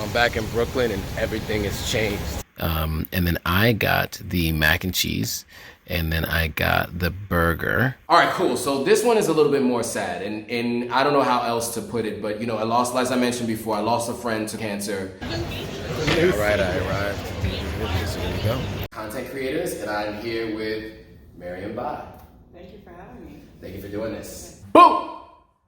I'm back in Brooklyn and everything has changed. And then I got the mac and cheese, and then I got the burger. All right, cool. So this one is a little bit more sad, and I don't know how else to put it, but you know, I lost, as I mentioned before, I lost a friend to cancer. All right, I arrived. So here we go. Content creators, and I'm here with Mariam. Thank you for having me. Thank you for doing this. Boom!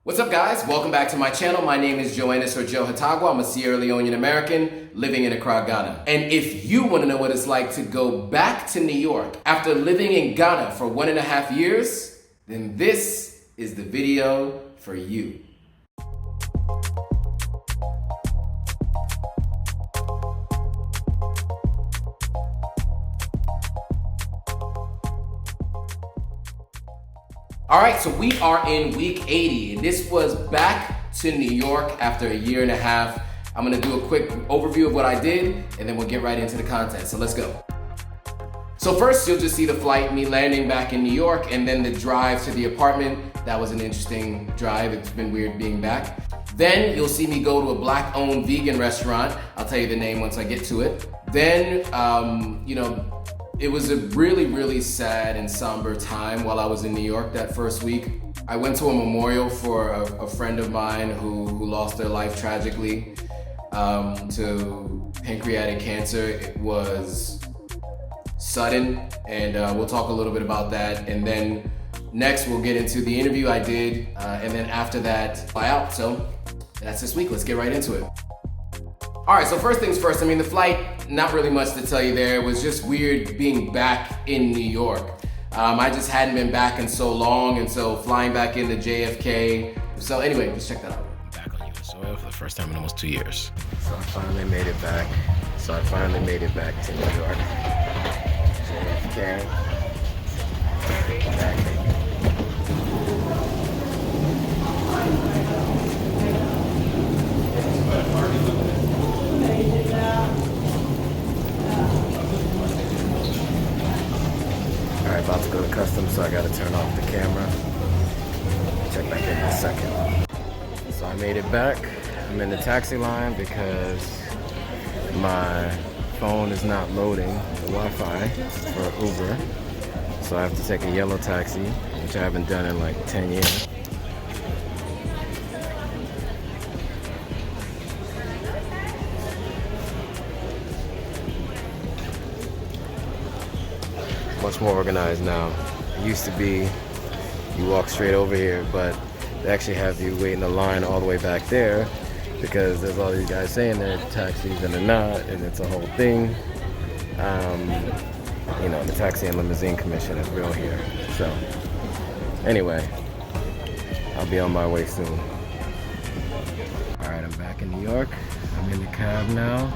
What's up, guys? Welcome back to my channel. My name is Joannis or Joe Hatagwa. I'm a Sierra Leonean American living in Accra, Ghana. And if you want to know what it's like to go back to New York after living in Ghana for 1.5 years, then this is the video for you. All right, so we are in week 80, and this was back to New York after 1.5 years. I'm gonna do a quick overview of what I did, and then we'll get right into the content, so let's go. So first, you'll just see the flight, me landing back in New York, and then the drive to the apartment. That was an interesting drive. It's been weird being back. Then you'll see me go to a Black-owned vegan restaurant. I'll tell you the name once I get to it. Then, it was a really, really sad and somber time while I was in New York that first week. I went to a memorial for a friend of mine who lost their life tragically to pancreatic cancer. It was sudden, and we'll talk a little bit about that. And then next we'll get into the interview I did, and then after that, fly out. So that's this week. Let's get right into it. All right, so first things first, the flight, not really much to tell you there. It was just weird being back in New York. I just hadn't been back in so long, and so flying back into JFK. So anyway, just check that out. I'm back on US soil for the first time in almost 2 years. So I finally made it back. To New York. JFK. Back. Alright, about to go to customs, so I gotta turn off the camera. Check back in a second. So I made it back. I'm in the taxi line because my phone is not loading the Wi-Fi for Uber. So I have to take a yellow taxi, which I haven't done in like 10 years. Much more organized now. It used to be you walk straight over here, but they actually have you wait in the line all the way back there because there's all these guys saying they're taxis and they're not, and it's a whole thing. The Taxi and Limousine Commission is real here. So anyway, I'll be on my way soon. All right, I'm back in New York. I'm in the cab now,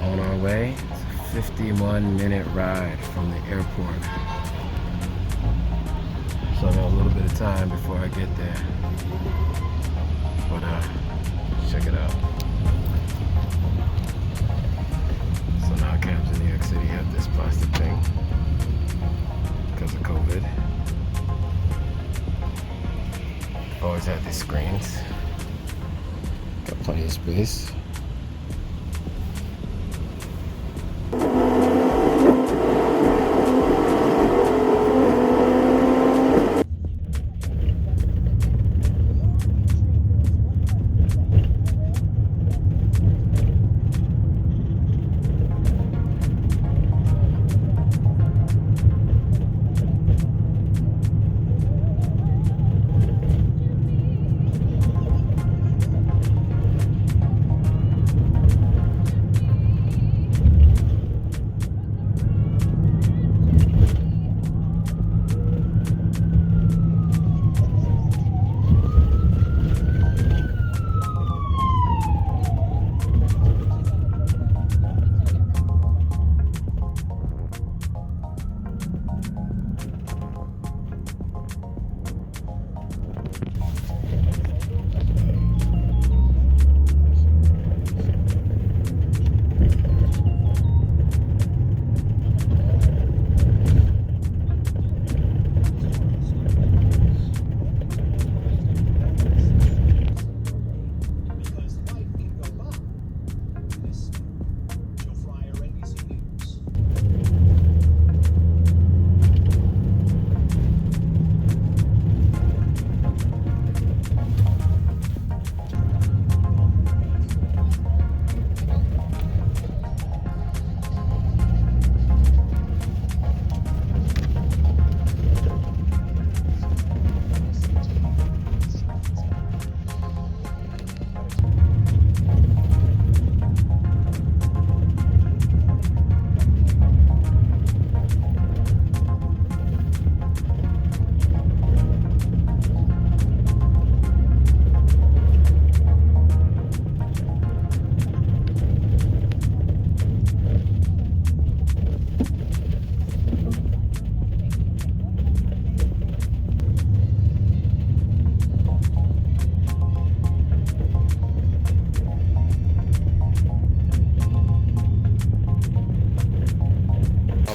on our way. 51-minute ride from the airport. So I got a little bit of time before I get there. But check it out. So now cabs in New York City have this plastic thing because of COVID. Always had these screens. Got plenty of space.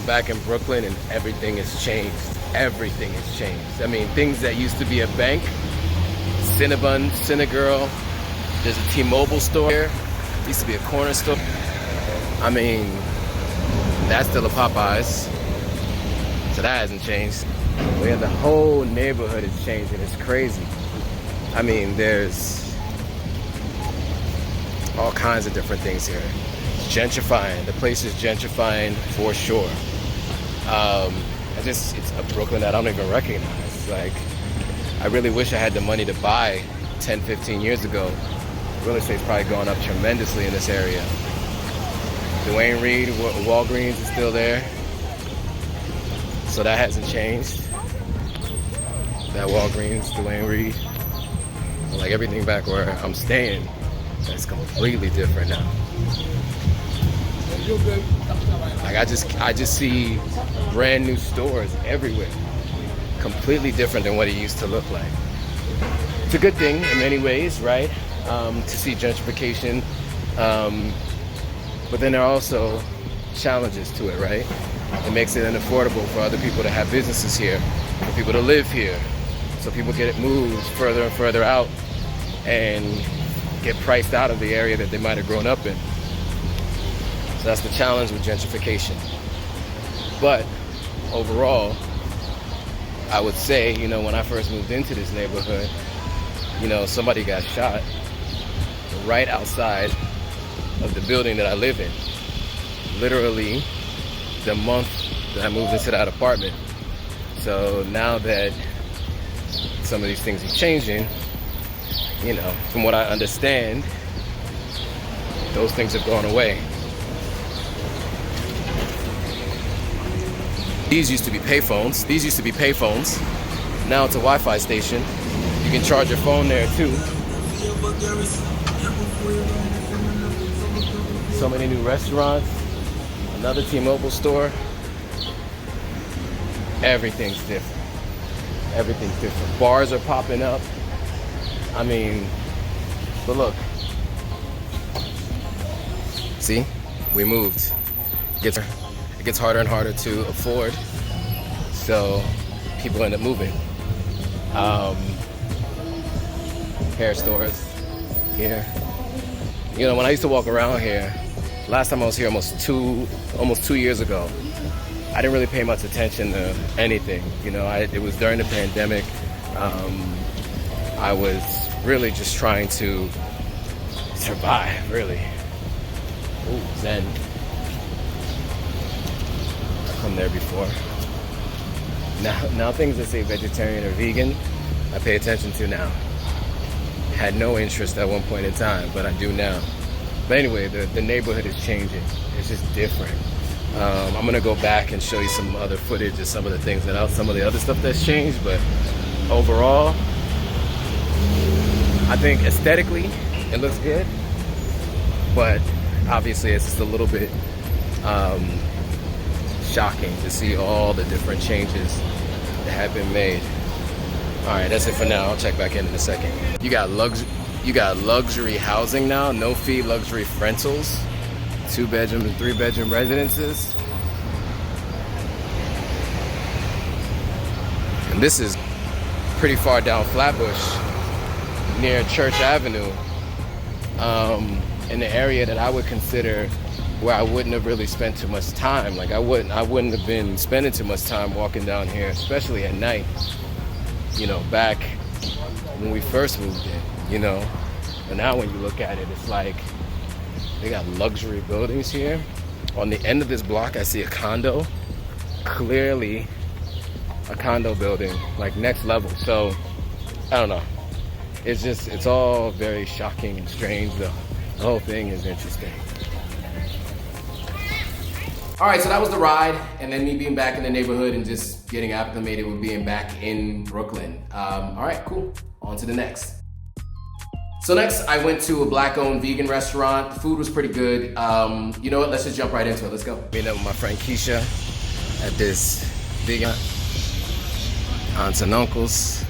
back in Brooklyn and everything has changed. Everything has changed. I mean, things that used to be a bank, Cinnabon, Cinnagirl, there's a T-Mobile store here, used to be a corner store. I mean, that's still a Popeyes, so that hasn't changed. But yeah, the whole neighborhood is changing. It's crazy. I mean, there's all kinds of different things here. It's gentrifying. The place is gentrifying for sure. It's a Brooklyn that I don't even recognize. Like, I really wish I had the money to buy 10, 15 years ago. Real estate's probably gone up tremendously in this area. Dwayne Reed, Walgreens is still there. So that hasn't changed. That Walgreens, Dwayne Reed. Like everything back where I'm staying, that's completely different now. Like I just see brand new stores everywhere. Completely different than what it used to look like. It's a good thing in many ways, right? To see gentrification. But then there are also challenges to it, right? It makes it unaffordable for other people to have businesses here, for people to live here. So people get it moved further and further out and get priced out of the area that they might have grown up in. So that's the challenge with gentrification. But overall, I would say, you know, when I first moved into this neighborhood, you know, somebody got shot right outside of the building that I live in. Literally the month that I moved into that apartment. So now that some of these things are changing, you know, from what I understand, those things have gone away. These used to be payphones. Now it's a Wi-Fi station. You can charge your phone there too. So many new restaurants. Another T-Mobile store. Everything's different. Everything's different. Bars are popping up. I mean, but look. See, we moved. It gets harder and harder to afford. So people end up moving. Hair stores here. You know, when I used to walk around here, last time I was here almost two years ago, I didn't really pay much attention to anything. You know, it was during the pandemic. I was really just trying to survive, really. Ooh, Zen. I've come there before. Now things that say vegetarian or vegan, I pay attention to now. Had no interest at one point in time, but I do now. But anyway, the neighborhood is changing. It's just different. I'm gonna go back and show you some other footage of some of the things some of the other stuff that's changed, but overall, I think aesthetically, it looks good, but obviously it's just a little bit shocking to see all the different changes that have been made. All right, that's it for now. I'll check back in a second. You got luxury housing now, no fee luxury rentals, 2-bedroom and 3-bedroom residences. And this is pretty far down Flatbush, near Church Avenue, in the area that I would consider where I wouldn't have really spent too much time. Like I wouldn't have been spending too much time walking down here, especially at night. You know, back when we first moved in, you know. But now when you look at it, it's like they got luxury buildings here. On the end of this block, I see a condo. Clearly a condo building, like next level. So, I don't know. It's all very shocking and strange. The whole thing is interesting. All right, so that was the ride, and then me being back in the neighborhood and just getting acclimated with being back in Brooklyn. All right, cool. On to the next. So next, I went to a black-owned vegan restaurant. The food was pretty good. You know what? Let's just jump right into it. Let's go. Meeting up with my friend Keisha at this vegan aunts and uncles.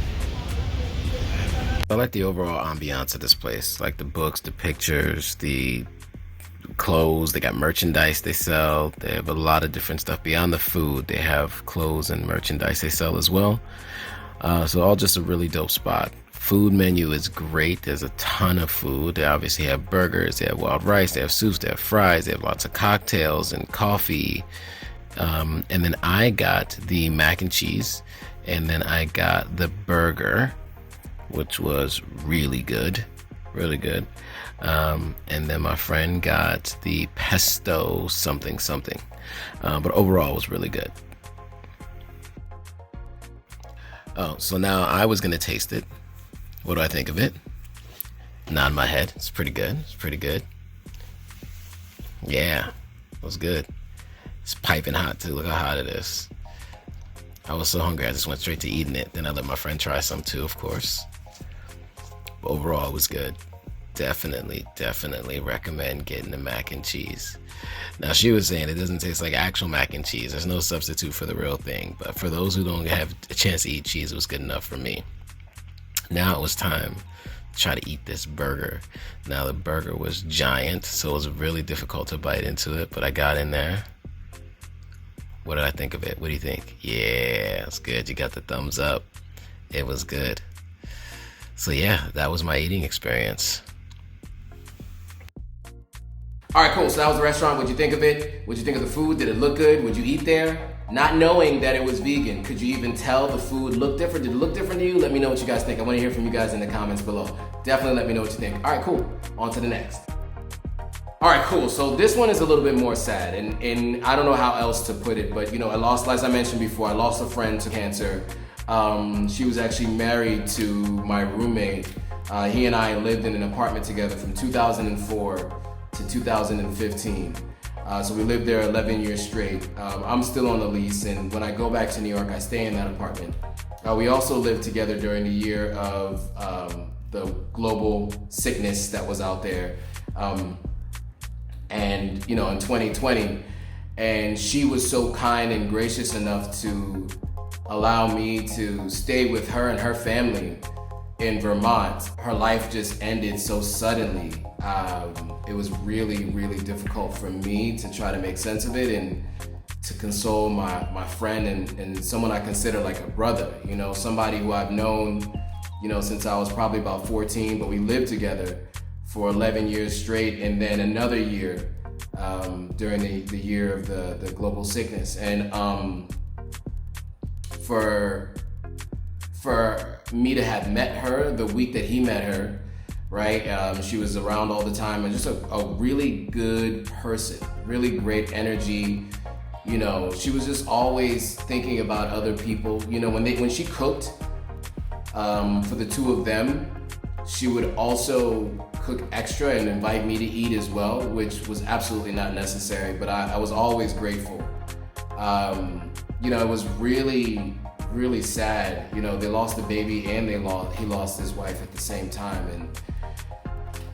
I like the overall ambiance of this place, like the books, the pictures, the clothes, they got merchandise they sell. They have a lot of different stuff beyond the food. They have clothes and merchandise they sell as well. So all just a really dope spot. Food menu is great. There's a ton of food. They obviously have burgers, they have wild rice, they have soups, they have fries, they have lots of cocktails and coffee. And then I got the mac and cheese, and then I got the burger, which was really good, really good. And then my friend got the pesto something something. But overall it was really good. Oh, so now I was gonna taste it. What do I think of it? Nod my head. It's pretty good. It's pretty good. Yeah, it was good. It's piping hot too. Look how hot it is. I was so hungry I just went straight to eating it. Then I let my friend try some too, of course. But overall, it was good. Definitely recommend getting the mac and cheese. Now, she was saying it doesn't taste like actual mac and cheese. There's no substitute for the real thing. But for those who don't have a chance to eat cheese, it was good enough for me. Now it was time to try to eat this burger. Now the burger was giant, so it was really difficult to bite into it, but I got in there. What did I think of it? What do you think? Yeah, it's good. You got the thumbs up. It was good. So yeah, that was my eating experience. All right, cool. So that was the restaurant. What'd you think of it? What'd you think of the food? Did it look good? Would you eat there? Not knowing that it was vegan, could you even tell the food looked different? Did it look different to you? Let me know what you guys think. I want to hear from you guys in the comments below. Definitely let me know what you think. All right, cool. On to the next. All right, cool. So this one is a little bit more sad, and I don't know how else to put it, but I lost, as I mentioned before, I lost a friend to cancer. She was actually married to my roommate. He and I lived in an apartment together from 2004 to 2015. So we lived there 11 years straight. I'm still on the lease, and when I go back to New York, I stay in that apartment. We also lived together during the year of the global sickness that was out there, and in 2020. And she was so kind and gracious enough to allow me to stay with her and her family in Vermont. Her life just ended so suddenly. It was really difficult for me to try to make sense of it and to console my friend and someone I consider like a brother, somebody who I've known, since I was probably about 14, but we lived together for 11 years straight, and then another year during the year of the global sickness. And for me to have met her the week that he met her, right? She was around all the time, and just a really good person, really great energy. She was just always thinking about other people. When she cooked for the two of them, she would also cook extra and invite me to eat as well, which was absolutely not necessary, but I was always grateful. It was really sad. They lost the baby and he lost his wife at the same time. And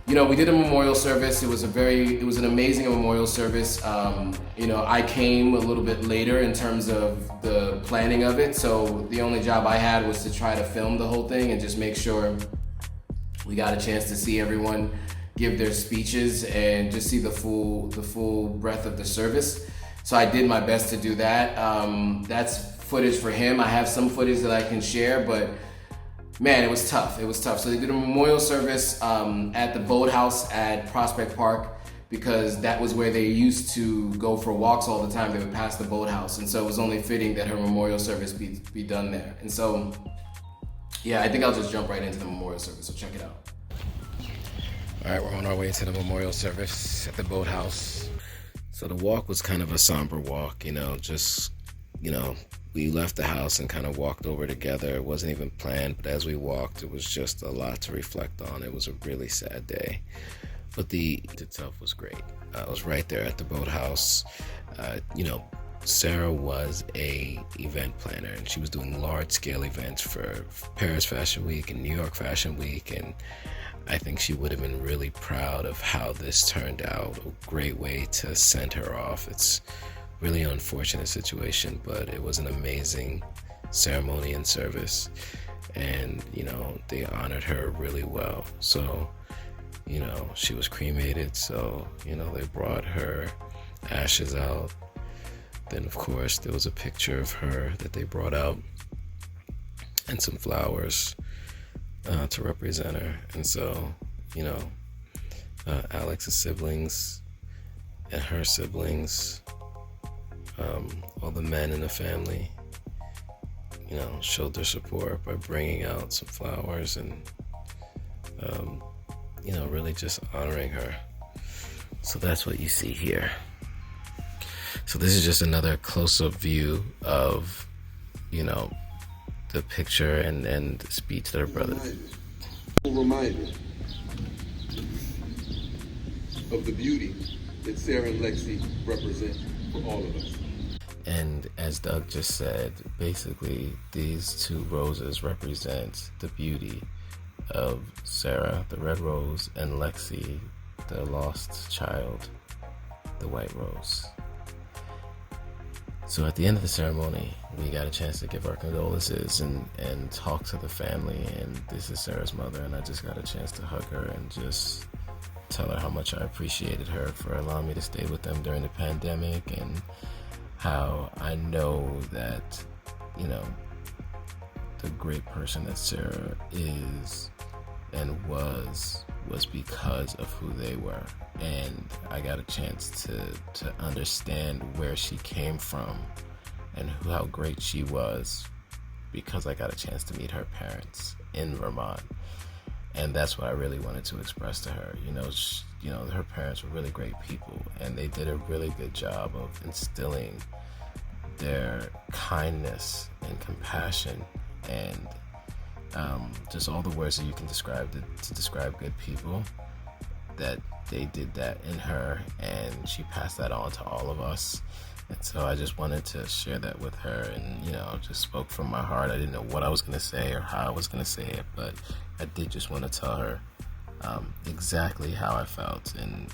we did a memorial service. It was an amazing memorial service. I came a little bit later in terms of the planning of it. So the only job I had was to try to film the whole thing and just make sure we got a chance to see everyone give their speeches and just see the full breadth of the service. So I did my best to do that. That's footage for him. I have some footage that I can share, but man, it was tough. So they did a memorial service at the boathouse at Prospect Park, because that was where they used to go for walks all the time. They would pass the boathouse, and so it was only fitting that her memorial service be done there. And so, yeah, I think I'll just jump right into the memorial service, so check it out. All right, we're on our way to the memorial service at the boathouse. So the walk was kind of a somber walk, we left the house and kind of walked over together. It wasn't even planned, but as we walked, it was just a lot to reflect on. It was a really sad day, but the event itself was great. I was right there at the boathouse. Sarah was a event planner, and she was doing large-scale events for Paris Fashion Week and New York Fashion Week, and I think she would have been really proud of how this turned out. A great way to send her off. It's really unfortunate situation, but it was an amazing ceremony and service, and they honored her really well. So she was cremated, so, they brought her ashes out. Then, of course, there was a picture of her that they brought out and some flowers to represent her. And so, Alex's siblings and her siblings, all the men in the family, showed their support by bringing out some flowers and, really just honoring her. So that's what you see here. So this is just another close-up view of, the picture and speech that her brother. Reminder of the beauty that Sarah and Lexi represent for all of us. And as Doug just said, basically these two roses represent the beauty of Sarah, the red rose, and Lexi, the lost child, the white rose. So at the end of the ceremony, we got a chance to give our condolences and talk to the family. And this is Sarah's mother, and I just got a chance to hug her and just tell her how much I appreciated her for allowing me to stay with them during the pandemic, and how I know that, the great person that Sarah is and was because of who they were. And I got a chance to understand where she came from and how great she was because I got a chance to meet her parents in Vermont. And that's what I really wanted to express to her. Her parents were really great people, and they did a really good job of instilling their kindness and compassion and just all the words that you can describe to describe good people, that they did that in her, and she passed that on to all of us. And so I just wanted to share that with her, and just spoke from my heart. I didn't know what I was going to say or how I was going to say it, but I did just want to tell her exactly how I felt and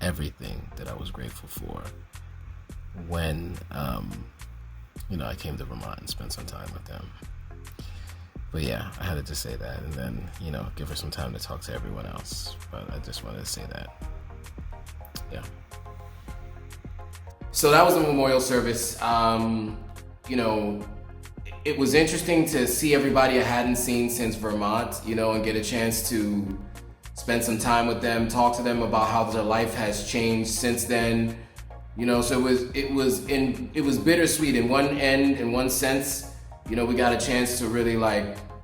everything that I was grateful for when I came to Vermont and spent some time with them. But yeah, I had to just say that, and then, give her some time to talk to everyone else. But I just wanted to say that. Yeah. So that was the memorial service. It was interesting to see everybody I hadn't seen since Vermont, and get a chance to spend some time with them, talk to them about how their life has changed since then. So it was bittersweet in one end, in one sense. We got a chance to really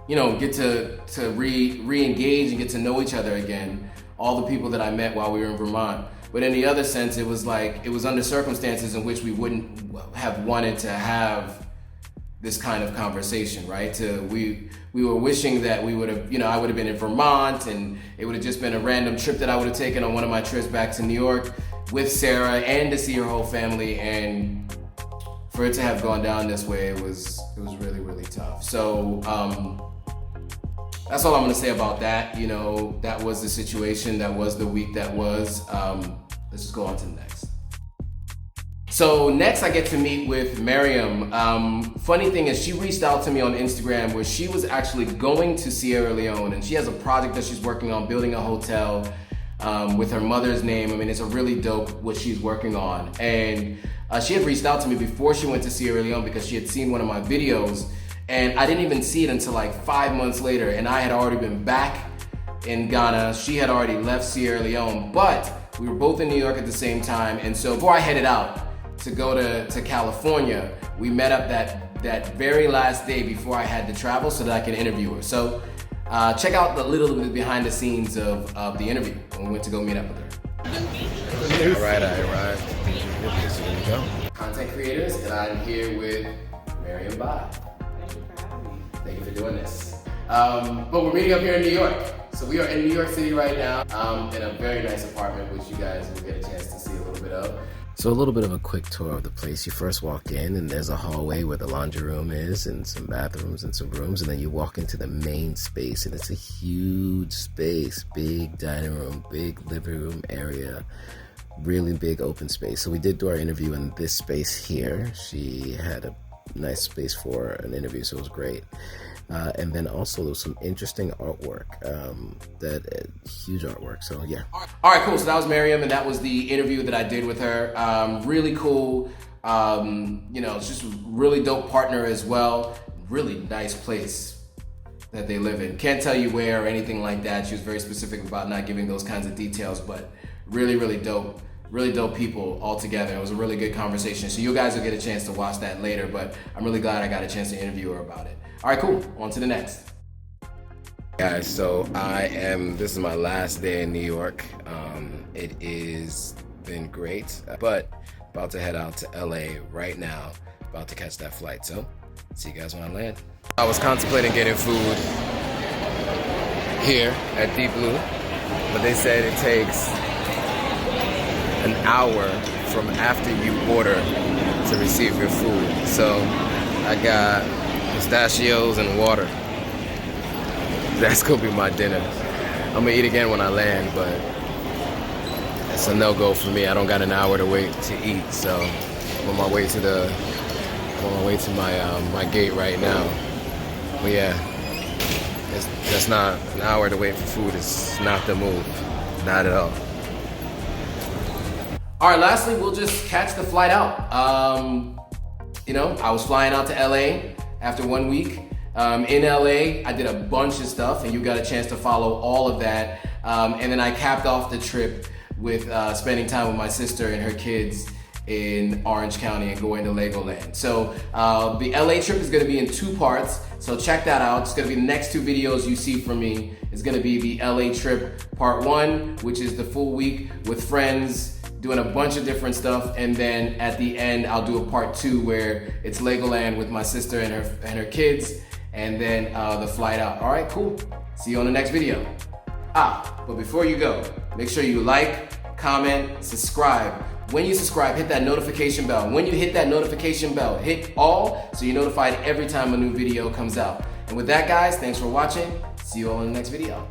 get to re-engage and get to know each other again. All the people that I met while we were in Vermont. But in the other sense, it was under circumstances in which we wouldn't have wanted to have this kind of conversation, right? We were wishing that we would have, I would have been in Vermont, and it would have just been a random trip that I would have taken on one of my trips back to New York with Sarah, and to see her whole family. And for it to have gone down this way, it was really, really tough. So that's all I'm gonna say about that. That was the situation, that was the week that was. Let's just go on to the next. So next I get to meet with Mariam. Funny thing is, she reached out to me on Instagram where she was actually going to Sierra Leone, and she has a project that she's working on, building a hotel with her mother's name. I mean, it's a really dope what she's working on. And she had reached out to me before she went to Sierra Leone because she had seen one of my videos, and I didn't even see it until 5 months later, and I had already been back in Ghana. She had already left Sierra Leone, but we were both in New York at the same time. And so before I headed out to go to California, we met up that very last day before I had to travel so that I could interview her. So check out the little bit behind the scenes of the interview when we went to go meet up with her. All right, I arrived. So here we go. Content creators, and I'm here with Mariam Bai. Thank you for having me. Thank you for doing this. But we're meeting up here in New York. So we are in New York City right now, in a very nice apartment, which you guys will get a chance to see a little bit of. So a little bit of a quick tour of the place. You first walk in, and there's a hallway where the laundry room is, and some bathrooms and some rooms, and then you walk into the main space, and it's a huge space, big dining room, big living room area, really big open space. So we did do our interview in this space here. She had a nice space for an interview, so it was great. And then also there was some interesting artwork, huge artwork. So yeah. All right, cool. So that was Mariam, and that was the interview that I did with her. Really cool. It's just a really dope partner as well. Really nice place that they live in. Can't tell you where or anything like that. She was very specific about not giving those kinds of details, but really, really dope. Really dope people all together. It was a really good conversation. So you guys will get a chance to watch that later, but I'm really glad I got a chance to interview her about it. All right, cool. On to the next. Guys, so this is my last day in New York. It is been great, but about to head out to LA right now, about to catch that flight. So see you guys when I land. I was contemplating getting food here at Deep Blue, but they said it takes an hour from after you order to receive your food. So I got pistachios and water. That's gonna be my dinner. I'm gonna eat again when I land, but it's a no-go for me. I don't got an hour to wait to eat, so I'm on my way to my gate right now. But yeah, that's not an hour to wait for food. It's not the move, not at all. All right, lastly, we'll just catch the flight out. I was flying out to LA after 1 week. In LA, I did a bunch of stuff, and you got a chance to follow all of that. And then I capped off the trip with spending time with my sister and her kids in Orange County and going to Legoland. So the LA trip is gonna be in 2 parts, so check that out. It's gonna be the next 2 videos you see from me. It's gonna be the LA trip part 1, which is the full week with friends, doing a bunch of different stuff, and then at the end I'll do a part 2 where it's Legoland with my sister and her kids, and then the flight out. All right, cool. See you on the next video. But before you go, make sure you like, comment, subscribe. When you subscribe, hit that notification bell. When you hit that notification bell, hit all so you're notified every time a new video comes out. And with that, guys, thanks for watching. See you all in the next video.